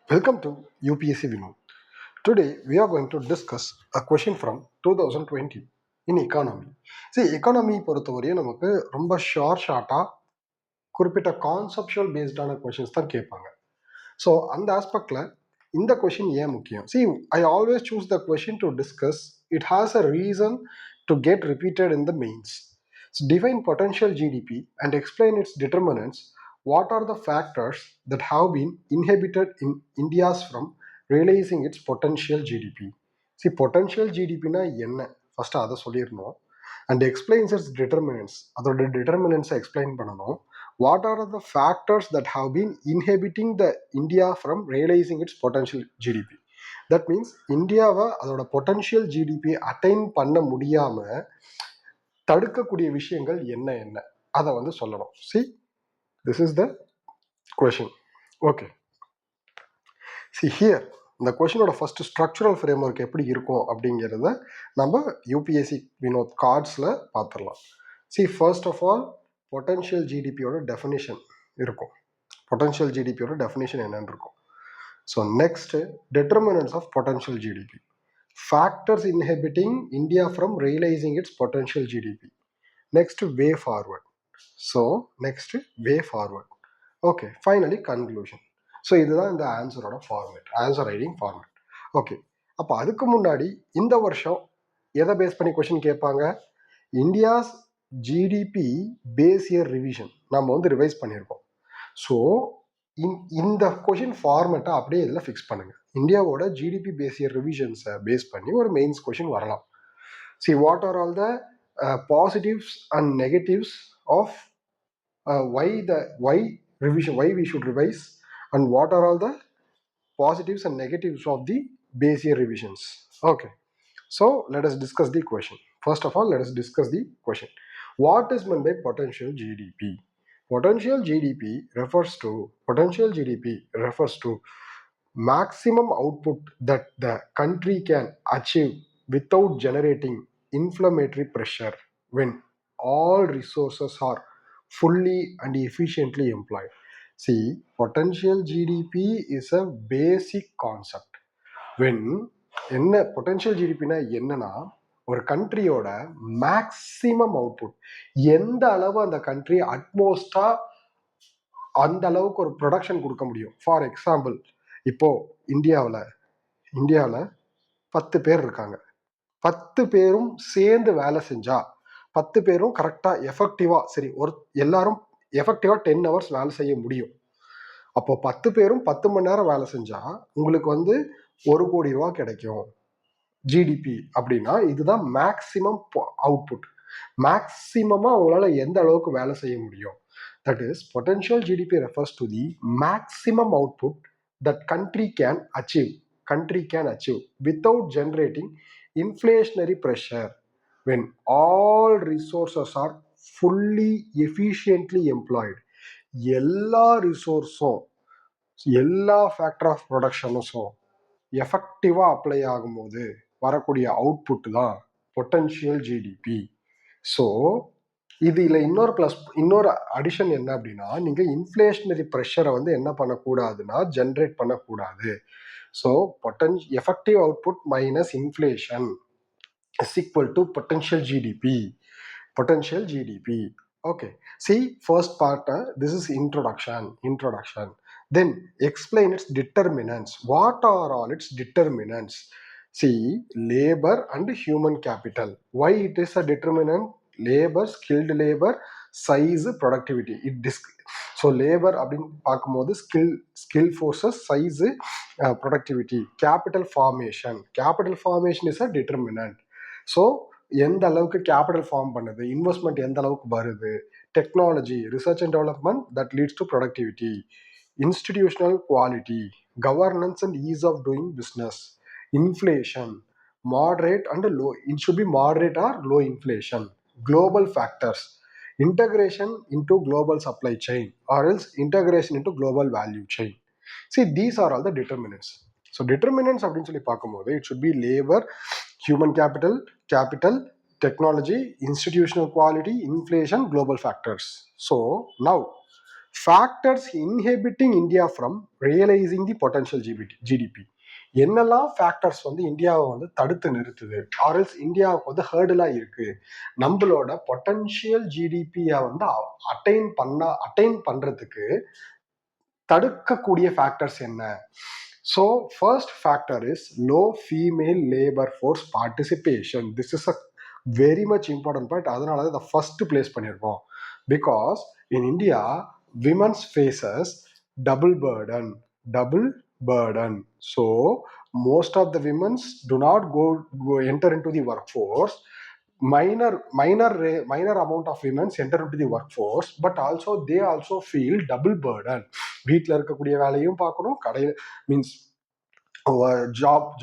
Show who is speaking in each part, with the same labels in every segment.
Speaker 1: Welcome to UPSC Vinod. Today we are going to discuss a question from 2020 in economy. See, economy பொறுத்தவரையும் நமக்கு ரொம்ப ஷார்ட்டாக குறிப்பிட்ட conceptual பேஸ்டான questions தான் கேட்பாங்க. ஸோ அந்த ஆஸ்பெக்டில் இந்த கொஷின் ஏன் முக்கியம்? See, I always choose the question to discuss. It has a reason to get repeated in the mains. So define potential GDP and explain its determinants. What are the factors that have been inhibited in India's from realizing its potential GDP? See, potential GDP-னா என்ன? First அதை சொல்லிடணும். And explains it's determinants, அதோட டிட்டர்மினன்ஸை explain பண்ணணும். What are the factors that have been inhibiting the India from realizing its potential GDP? That means இந்தியாவை அதோட potential GDP attain பண்ண முடியாம தடுக்கக்கூடிய விஷயங்கள் என்ன என்ன அதை வந்து சொல்லணும். See, this is the question. Okay. See here, இந்த கொஷினோட ஃபர்ஸ்ட் ஸ்ட்ரக்சரல் ஃப்ரேம் ஒர்க் எப்படி இருக்கும் அப்படிங்கிறத நம்ம யூபிஎஸ்சி வினோத் கார்ட்ஸில் பார்த்துடலாம். See, first of all, potential ஜிடிபியோட டெஃபினிஷன் இருக்கும். பொட்டன்ஷியல் ஜிடிபியோட டெஃபினிஷன் என்னன்னு இருக்கும். So next, determinants of potential GDP. Factors inhibiting India from realizing its potential GDP. Next, way forward. So next, way forward. Okay, finally conclusion. So இதுதான் இந்த ஆன்சரோட format, answer writing format. Okay, அப்போ அதுக்கு முன்னாடி இந்த வருஷம் எதை பேஸ் பண்ணி கொஷின் கேட்பாங்க? India's GDP base year revision நம்ம வந்து ரிவைஸ் பண்ணியிருக்கோம். ஸோ இந்த கொஷின் ஃபார்மேட்டை அப்படியே இதில் ஃபிக்ஸ் பண்ணுங்க. இந்தியாவோட ஜிடிபி பேஸ் இயர் ரிவிஷன்ஸை பேஸ் பண்ணி ஒரு மெயின்ஸ் கொஷின் வரலாம். See, what are all the positives and negatives of why we should revise, and what are all the positives and negatives of the base year revisions? Okay, so let us discuss the question. First of all, let us discuss the question. What is meant by potential GDP? Potential GDP refers to maximum output that the country can achieve without generating inflammatory pressure when all resources are fully and efficiently employed. See, potential GDP is a basic concept. When என்ன potential ஜிடிபினா என்னன்னா, ஒரு கண்ட்ரியோட maximum output, எந்த அளவு அந்த country அட்மோஸ்டா அந்த அளவுக்கு ஒரு production கொடுக்க முடியும். ஃபார் எக்ஸாம்பிள், இப்போ இந்தியாவில் 10 பேர் இருக்காங்க. 10 பேரும் சேர்ந்து வேலை செஞ்சா, 10 பேரும் கரெக்டாக எஃபெக்டிவாக, சரி எல்லாரும் எஃபெக்டிவாக 10 hours வேலை செய்ய முடியும். அப்போ 10 பேரும் 10 மணி நேரம் வேலை செஞ்சா உங்களுக்கு வந்து 1 கோடி ரூபா கிடைக்கும் ஜிடிபி அப்படின்னா. இதுதான் மேக்சிமம் அவுட்புட். மேக்சிமமாக அவங்களால எந்த அளவுக்கு வேலை செய்ய முடியும். That is, potential GDP refers to the maximum output that country can achieve without generating inflationary pressure when all resources are fully efficiently employed. எல்லா ரிசோர்ஸும், எல்லா ஃபேக்டர் ஆஃப் ப்ரொடக்ஷன்ஸும் எஃபெக்டிவாக அப்ளை ஆகும்போது வரக்கூடிய அவுட்புட் தான் பொட்டன்ஷியல் ஜிடிபி. ஸோ இதில் இன்னொரு addition என்ன அப்படின்னா, நீங்கள் இன்ஃப்ளேஷனரி ப்ரெஷரை வந்து என்ன பண்ணக்கூடாதுன்னா ஜென்ரேட் பண்ணக்கூடாது. So effective output minus inflation is equal to potential GDP. Okay, see, first part, this is introduction. Then explain its determinants. What are all its determinants? See, labor and human capital. Why it is a determinant? Labor, skilled labor, size, productivity. So labor அப்படின்னு பார்க்கும்போது skill forces, size, productivity. Capital formation is a determinant. So எந்த அளவுக்கு capital form பண்ணுது, investment எந்த அளவுக்கு வருது, technology, research and development that leads to productivity, institutional quality, governance and ease of doing business, inflation, moderate and low, it should be moderate or low inflation, global factors, integration into global supply chain or else integration into global value chain. See, these are all the determinants. So determinants அப்படின்னு சொல்லி பார்க்கும்போது it should be labor, human capital, technology, institutional quality, inflation, global factors. So now factors inhibiting India from realising the potential GDP. என்னெல்லாம் factors வந்து இந்தியாவை வந்து தடுத்து நிறுத்துது, ஆர்எல்ஸ் இந்தியாவுக்கு வந்து ஹேர்டலா இருக்கு, நம்மளோட பொட்டன்ஷியல் ஜிடிபியை வந்து அட்டைன் பண்றதுக்கு தடுக்கக்கூடிய ஃபேக்டர்ஸ் என்ன? So first factor is low female labour force participation. This is a very much important point. அதனால தான் இதை ஃபர்ஸ்ட் பிளேஸ் பண்ணியிருக்கோம். Because in India women's faces double burden. So most of the women do not go enter into the workforce. Minor amount of women enter into the workforce, but also they also feel double burden. வீட்டில் இருக்கக்கூடிய வேலையும் பார்க்கணும், கடையில் means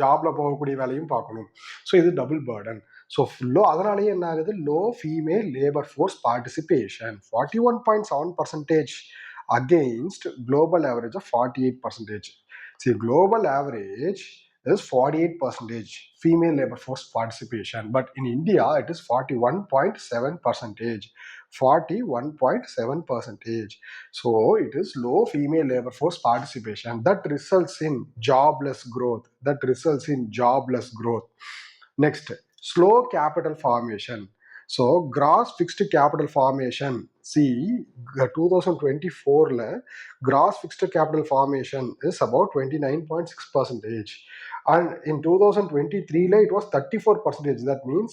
Speaker 1: ஜாப்ல போகக்கூடிய வேலையும் பார்க்கணும். So இது டபுள் பர்டன். ஸோ அதனாலேயே என்ன ஆகுது, low female labour force participation 41.7% against global average of 48%. See, global average is 48% female labor force participation, but in India it is 41.7%. 41.7%. So it is low female labor force participation that results in jobless growth. Next, slow capital formation. So gross fixed capital formation, see 2024 gross fixed capital formation is about 29.6%, and in 2023 it was 34%. That means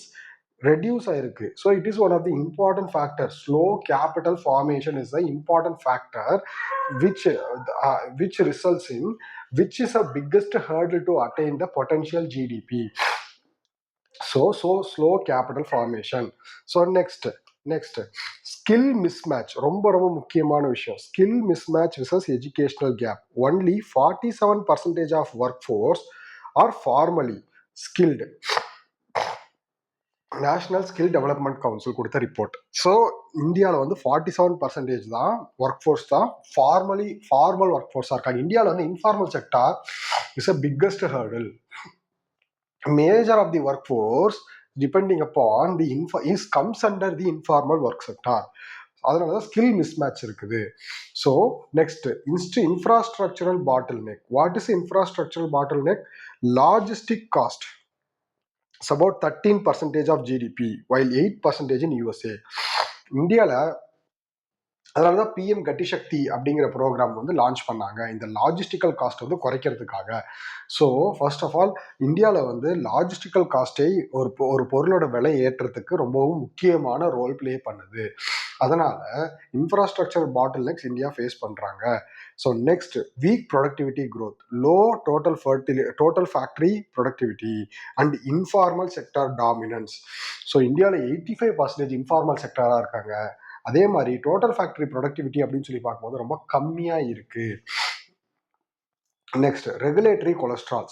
Speaker 1: reduce ஆயிருக்கு. So it is one of the important factors. Slow capital formation is the important factor which results in, which is a biggest hurdle to attain the potential GDP. So slow capital formation. So next skill mismatch, ரொம்ப முக்கியமான விஷயம். Skill mismatch versus educational gap. Only 47% of workforce are formally skilled. National skill development council கொடுத்த report. So இந்தியாவில் வந்து 47% தான் work force தான் formal work ஃபோர்ஸாக இருக்காங்க. இந்தியாவில் வந்து informal sector is a biggest ஹர்டில். Major of the workforce depending upon the comes under the informal work sector. அதனால தான் ஸ்கில் மிஸ்மேட்ச் இருக்குது. So next infrastructural bottle neck. What is infrastructural bottle neck? Logistic cost. It's about 13% of GDP, while 8% in USA. இந்தியாவில் அதனால தான் PM கட்டி சக்தி அப்படிங்கிற program வந்து launch பண்ணாங்க, இந்த லாஜிஸ்டிக்கல் காஸ்ட் வந்து குறைக்கிறதுக்காக. ஸோ ஃபர்ஸ்ட் ஆஃப் ஆல் இந்தியாவில் வந்து லாஜிஸ்டிக்கல் காஸ்ட்டை ஒரு பொருளோட விலை ஏற்றத்துக்கு ரொம்பவும் முக்கியமான ரோல் பிளே பண்ணுது. அதனால இன்ஃப்ராஸ்ட்ரக்சர் பாட்டில் நெக்ஸ் இந்தியா ஃபேஸ் பண்றாங்க. So next week productivity growth, low total factory productivity and informal sector dominance. So இந்தியாவில் 85% இன்ஃபார்மல் செக்டாராக இருக்காங்க. அதே மாதிரி டோட்டல் ஃபேக்டரி ப்ரொடக்டிவிட்டி அப்படின்னு சொல்லி பார்க்கும்போது ரொம்ப கம்மியாக இருக்கு. Next regulatory cholesterol.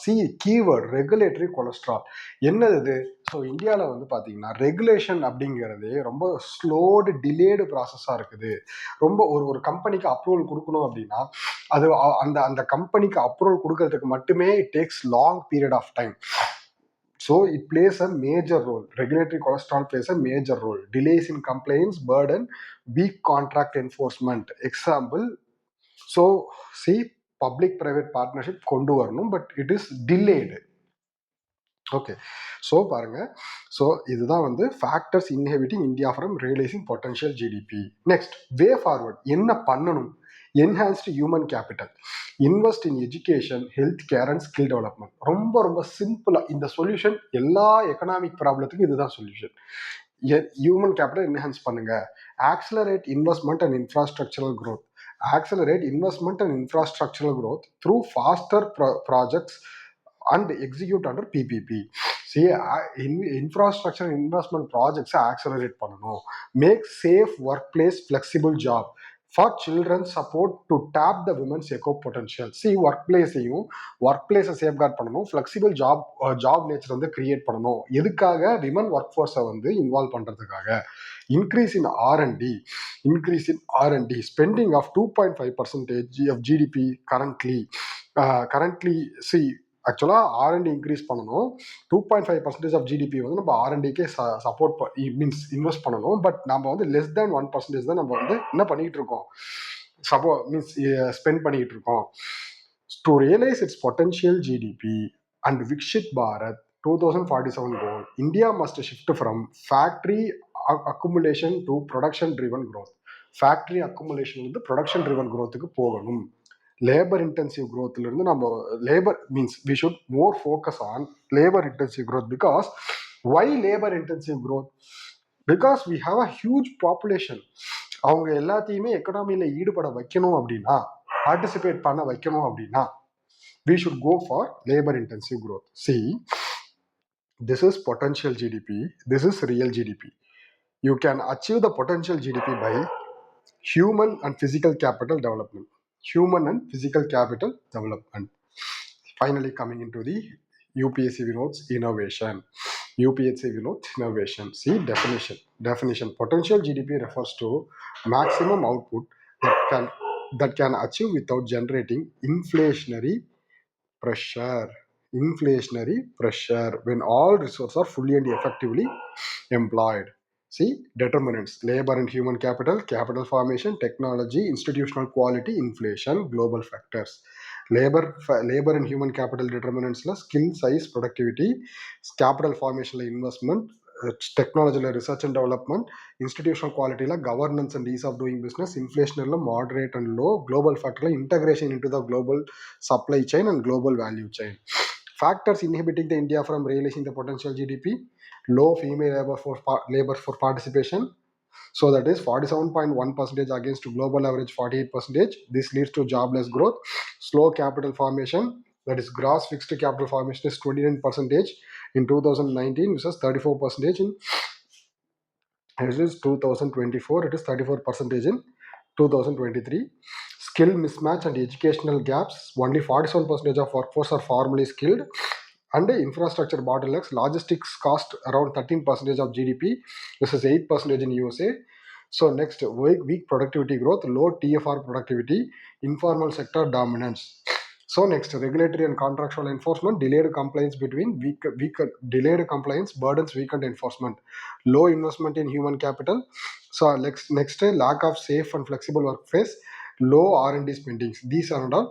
Speaker 1: Keyword regulatory cholesterol என்னது இது? ஸோ இந்தியாவில் வந்து பார்த்தீங்கன்னா ரெகுலேஷன் அப்படிங்கிறது ரொம்ப ஸ்லோடு டிலேடு ப்ராசஸாக இருக்குது. ரொம்ப ஒரு கம்பெனிக்கு அப்ரூவல் கொடுக்கணும் அப்படின்னா அது அந்த கம்பெனிக்கு அப்ரூவல் கொடுக்கறதுக்கு மட்டுமே it takes long period of time. So it plays a major role. Regulatory cholesterol plays a major role. Delays in compliance, burden, weak contract enforcement. Example, so see public-private partnership கொண்டு வரணும், but it is delayed. Okay, so பாருங்க, so இதுதான் வந்து factors inhibiting India from realising potential GDP. Next way forward என்ன பண்ணணும்? Enhanced human capital, invest in education, health care and skill development. ரொம்ப சிம்பிளாக இந்த சொல்யூஷன் எல்லா எக்கனாமிக் ப்ராப்ளத்துக்கும் இதுதான் சொல்யூஷன். ஹியூமன் கேபிட்டல் என்ஹான்ஸ் பண்ணுங்க. Accelerate investment and infrastructural growth. Accelerate investment and infrastructural growth through faster projects and execute under PPP. See, infrastructure investment projects accelerate பண்ணணும். Make safe workplace flexible job for children, support to tap the women's eco potential. See, workplace safeguard பண்ணணும், flexible job nature வந்து create பண்ணணும். எதுக்காக? Women work ஃபோர்ஸை வந்து involve பண்ணுறதுக்காக. Increase in R&D, spending of 2.5% of GDP currently. See, ஆக்சுவலாக R&D increase பண்ணணும். 2.5% of GDP வந்து நம்ம R&Dக்கே சப்போர்ட் மீன்ஸ் இன்வெஸ்ட் பண்ணணும். பட் நம்ம வந்து less than 1% தான் நம்ம வந்து என்ன பண்ணிட்டு இருக்கோம், suppose means spend பண்ணிட்டு இருக்கோம். To realize its potential GDP and Vikshit Bharat 2047 goal, India must shift from factory accumulation to production driven growth. Factory accumulation வந்து ப்ரொடக்ஷன் ட்ரிவன் க்ரோத்துக்கு போகணும். லேபர் இன்டென்சிவ் க்ரோத்ல இருந்து நம்ம labour means we should more focus on labour intensive growth. Because why labour intensive growth? Because we have a huge population. அவங்க எல்லாத்தையுமே எக்கனாமியில் ஈடுபட வைக்கணும் அப்படின்னா, பார்ட்டிசிபேட் பண்ண வைக்கணும் அப்படின்னா, we should go for labor intensive growth. See, this is potential GDP, this is real GDP. You can achieve the potential GDP by human and physical capital development. Human and physical capital development. Finally, coming into the UPSC Vinod's innovation. UPSC Vinod's innovation. See, definition. Potential GDP refers to maximum output that can achieve without generating inflationary pressure. When all resources are fully and effectively employed. See, determinants: labor and human capital, capital formation, technology, institutional quality, inflation, global factors. Labor and human capital determinants la skill, size, productivity. Capital formation la investment, technology la research and development, institutional quality la governance and ease of doing business, inflation la moderate and low, global factor la integration into the global supply chain and global value chain. Factors inhibiting the India from realizing the potential GDP: low female labor for participation, so that is 47.1% against global average 48%. This leads to jobless growth. Slow capital formation, that is gross fixed capital formation is 29% in 2019 versus 34% in it is 2024. It is 34% in 2023. Skill mismatch and educational gaps: only 47% of workforce are formally skilled. And infrastructure bottlenecks: logistics cost around 13% of GDP. This is 8% in USA. So next, weak productivity growth, low TFR productivity, informal sector dominance. So next, regulatory and contractual enforcement: delayed compliance delayed compliance burdens weakened enforcement. Low investment in human capital. So next, lack of safe and flexible workplace, low R&D spendings. These are all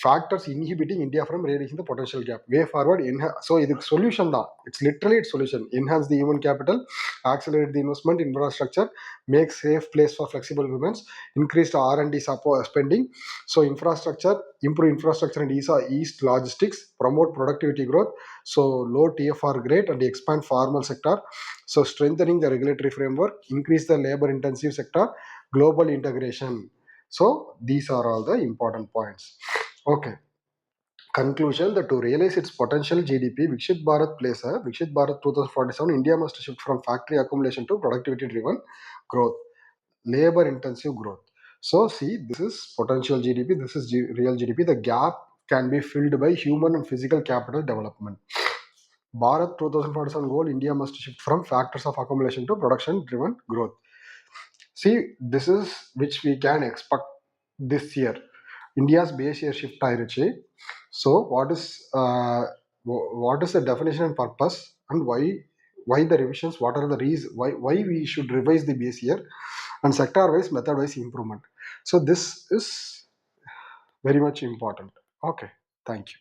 Speaker 1: factors inhibiting India from realizing the potential gap. Way forward, so it's solution da. It's literally its solution. Enhance the human capital, accelerate the investment in infrastructure, make safe place for flexible movements, increase the R&D support spending. So infrastructure, improve infrastructure and ease logistics, promote productivity growth. So low TFR grade and expand formal sector. So strengthening the regulatory framework, increase the labor intensive sector, global integration. So these are all the important points. Okay. Conclusion: that to realize its potential GDP, Vikshit Bharat 2047, India must shift from factory accumulation to productivity driven growth, labor intensive growth. So see, this is potential GDP, this is real GDP. The gap can be filled by human and physical capital development. Bharat 2047 goal: India must shift from factors of accumulation to production driven growth. See, this is which we can expect this year. India's base year shift ஆயிருச்சு. So what is the definition and purpose, and why the revisions? What are the reasons why we should revise the base year, and sector wise, method wise improvement? So this is very much important. Okay, thank you.